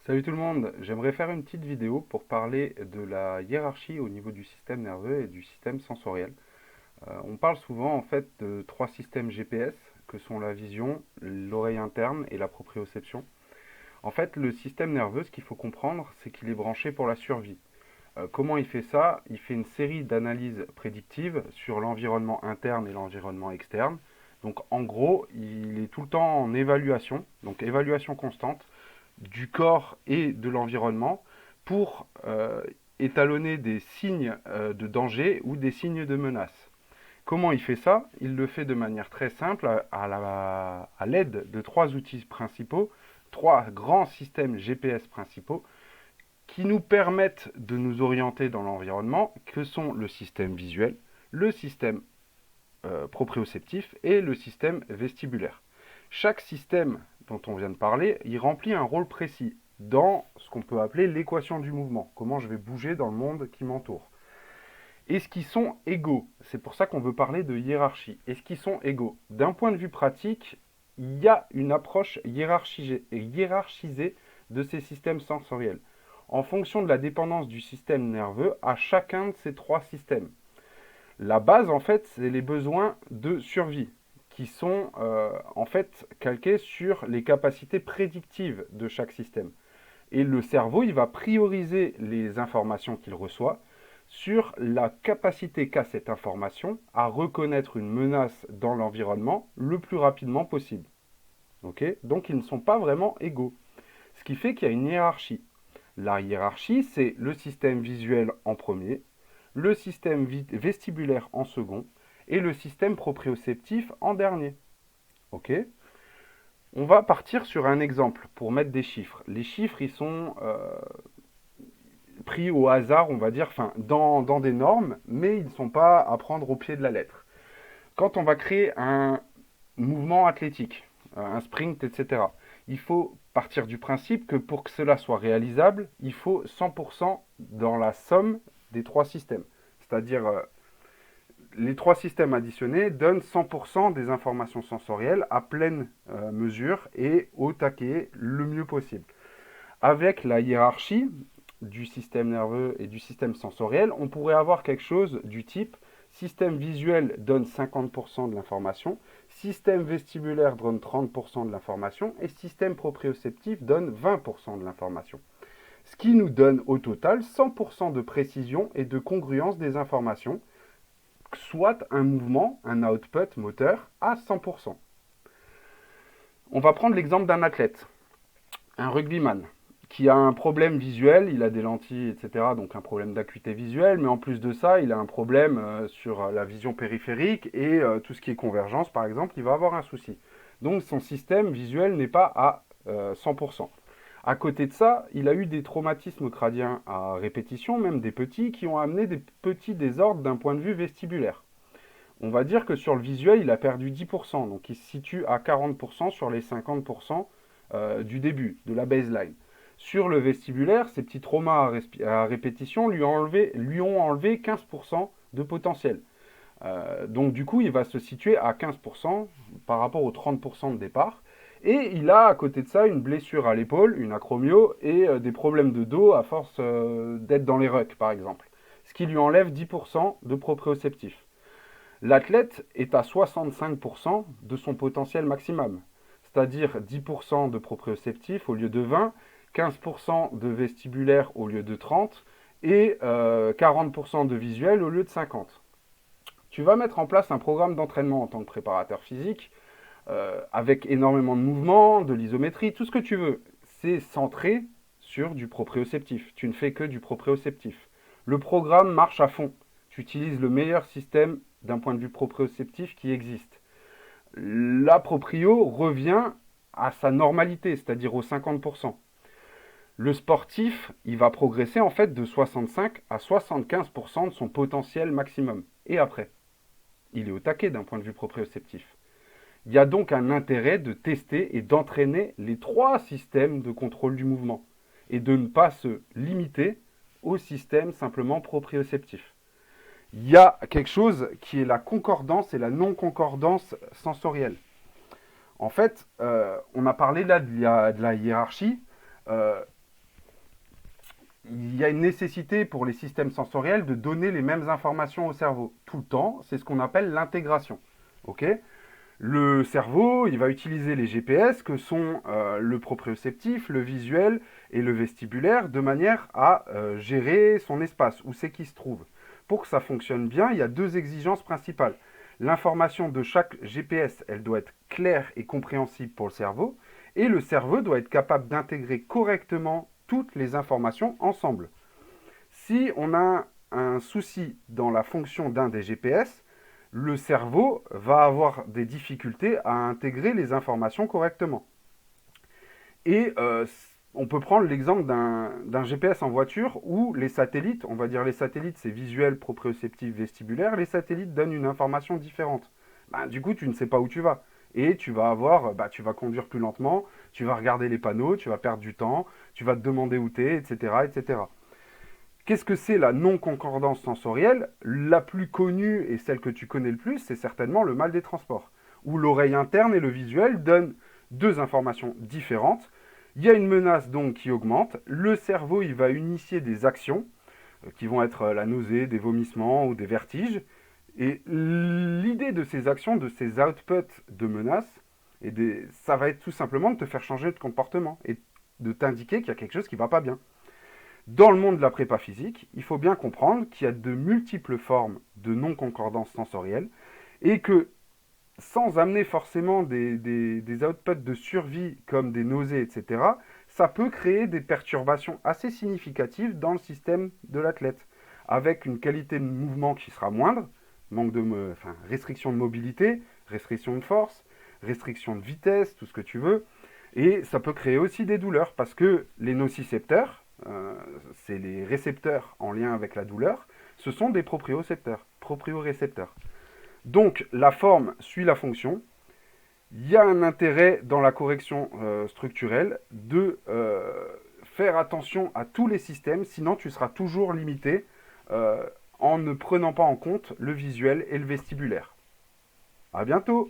Salut tout le monde, j'aimerais faire une petite vidéo pour parler de la hiérarchie au niveau du système nerveux et du système sensoriel. On parle souvent en fait de trois systèmes GPS que sont la vision, l'oreille interne et la proprioception. En fait, le système nerveux, ce qu'il faut comprendre, c'est qu'il est branché pour la survie. Comment il fait ça? Il fait une série d'analyses prédictives sur l'environnement interne et l'environnement externe. Donc en gros, il est tout le temps en évaluation, donc évaluation constante du corps et de l'environnement pour étalonner des signes de danger ou des signes de menace. Comment il fait ça? Il le fait de manière très simple à l'aide de trois outils principaux, trois grands systèmes GPS principaux qui nous permettent de nous orienter dans l'environnement, que sont le système visuel, le système proprioceptif et le système vestibulaire. Chaque système dont on vient de parler, il remplit un rôle précis dans ce qu'on peut appeler l'équation du mouvement, comment je vais bouger dans le monde qui m'entoure. Est-ce qu'ils sont égaux? C'est pour ça qu'on veut parler de hiérarchie. Est-ce qu'ils sont égaux? D'un point de vue pratique, il y a une approche hiérarchisée de ces systèmes sensoriels, en fonction de la dépendance du système nerveux à chacun de ces trois systèmes. La base, en fait, c'est les besoins de survie qui sont en fait calqués sur les capacités prédictives de chaque système. Et le cerveau, il va prioriser les informations qu'il reçoit sur la capacité qu'a cette information à reconnaître une menace dans l'environnement le plus rapidement possible. Okay, donc ils ne sont pas vraiment égaux. Ce qui fait qu'il y a une hiérarchie. La hiérarchie, c'est le système visuel en premier, le système vestibulaire en second et le système proprioceptif en dernier. Ok? On va partir sur un exemple pour mettre des chiffres. Les chiffres, ils sont pris au hasard, on va dire, enfin, dans des normes, mais ils ne sont pas à prendre au pied de la lettre. Quand on va créer un mouvement athlétique, un sprint, etc., il faut partir du principe que pour que cela soit réalisable, il faut 100% dans la somme des trois systèmes. C'est-à-dire, les trois systèmes additionnés donnent 100% des informations sensorielles à pleine mesure et au taquet le mieux possible. Avec la hiérarchie du système nerveux et du système sensoriel, on pourrait avoir quelque chose du type système visuel donne 50% de l'information, système vestibulaire donne 30% de l'information et système proprioceptif donne 20% de l'information. Ce qui nous donne au total 100% de précision et de congruence des informations, soit un mouvement, un output moteur à 100%. On va prendre l'exemple d'un athlète, un rugbyman, qui a un problème visuel, il a des lentilles, etc., donc un problème d'acuité visuelle, mais en plus de ça, il a un problème sur la vision périphérique et tout ce qui est convergence, par exemple, il va avoir un souci. Donc son système visuel n'est pas à 100%. À côté de ça, il a eu des traumatismes crâniens à répétition, même des petits, qui ont amené des petits désordres d'un point de vue vestibulaire. On va dire que sur le visuel, il a perdu 10%, donc il se situe à 40% sur les 50% du début, de la baseline. Sur le vestibulaire, ces petits traumas à répétition lui ont enlevé 15% de potentiel. Donc du coup, il va se situer à 15% par rapport aux 30% de départ. Et il a à côté de ça une blessure à l'épaule, une acromio, et des problèmes de dos à force d'être dans les rucks, par exemple. Ce qui lui enlève 10% de proprioceptif. L'athlète est à 65% de son potentiel maximum, c'est-à-dire 10% de proprioceptif au lieu de 20, 15% de vestibulaire au lieu de 30 et 40% de visuel au lieu de 50. Tu vas mettre en place un programme d'entraînement en tant que préparateur physique avec énormément de mouvements, de l'isométrie, tout ce que tu veux. C'est centré sur du proprioceptif. Tu ne fais que du proprioceptif. Le programme marche à fond. Tu utilises le meilleur système d'un point de vue proprioceptif qui existe. La proprio revient à sa normalité, c'est-à-dire aux 50%. Le sportif, il va progresser en fait de 65 à 75% de son potentiel maximum. Et après, il est au taquet d'un point de vue proprioceptif. Il y a donc un intérêt de tester et d'entraîner les trois systèmes de contrôle du mouvement et de ne pas se limiter au système simplement proprioceptif. Il y a quelque chose qui est la concordance et la non-concordance sensorielle. En fait, on a parlé là de la hiérarchie. il y a une nécessité pour les systèmes sensoriels de donner les mêmes informations au cerveau tout le temps. C'est ce qu'on appelle l'intégration. Ok. Le cerveau, il va utiliser les GPS que sont le proprioceptif, le visuel et le vestibulaire de manière à gérer son espace, où c'est qu'il se trouve. Pour que ça fonctionne bien, il y a deux exigences principales. L'information de chaque GPS, elle doit être claire et compréhensible pour le cerveau, et le cerveau doit être capable d'intégrer correctement toutes les informations ensemble. Si on a un souci dans la fonction d'un des GPS, le cerveau va avoir des difficultés à intégrer les informations correctement. Et on peut prendre l'exemple d'un GPS en voiture où les satellites, on va dire les satellites, c'est visuel, proprioceptif, vestibulaire, les satellites donnent une information différente. Bah, du coup, tu ne sais pas où tu vas. Et tu vas avoir, tu vas conduire plus lentement, tu vas regarder les panneaux, tu vas perdre du temps, tu vas te demander où tu es, etc., etc. Qu'est-ce que c'est la non-concordance sensorielle? La plus connue et celle que tu connais le plus, c'est certainement le mal des transports, où l'oreille interne et le visuel donnent deux informations différentes. Il y a une menace donc qui augmente, le cerveau il va initier des actions qui vont être la nausée, des vomissements ou des vertiges. Et l'idée de ces actions, de ces outputs de menaces, ça va être tout simplement de te faire changer de comportement et de t'indiquer qu'il y a quelque chose qui ne va pas bien. Dans le monde de la prépa physique, il faut bien comprendre qu'il y a de multiples formes de non-concordance sensorielle et que sans amener forcément des outputs de survie comme des nausées, etc., ça peut créer des perturbations assez significatives dans le système de l'athlète, avec une qualité de mouvement qui sera moindre, restriction de mobilité, restriction de force, restriction de vitesse, tout ce que tu veux, et ça peut créer aussi des douleurs, parce que les nocicepteurs, c'est les récepteurs en lien avec la douleur, ce sont des propriorécepteurs. Donc la forme suit la fonction. Il y a un intérêt dans la correction structurelle de faire attention à tous les systèmes, sinon tu seras toujours limité en ne prenant pas en compte le visuel et le vestibulaire. À bientôt!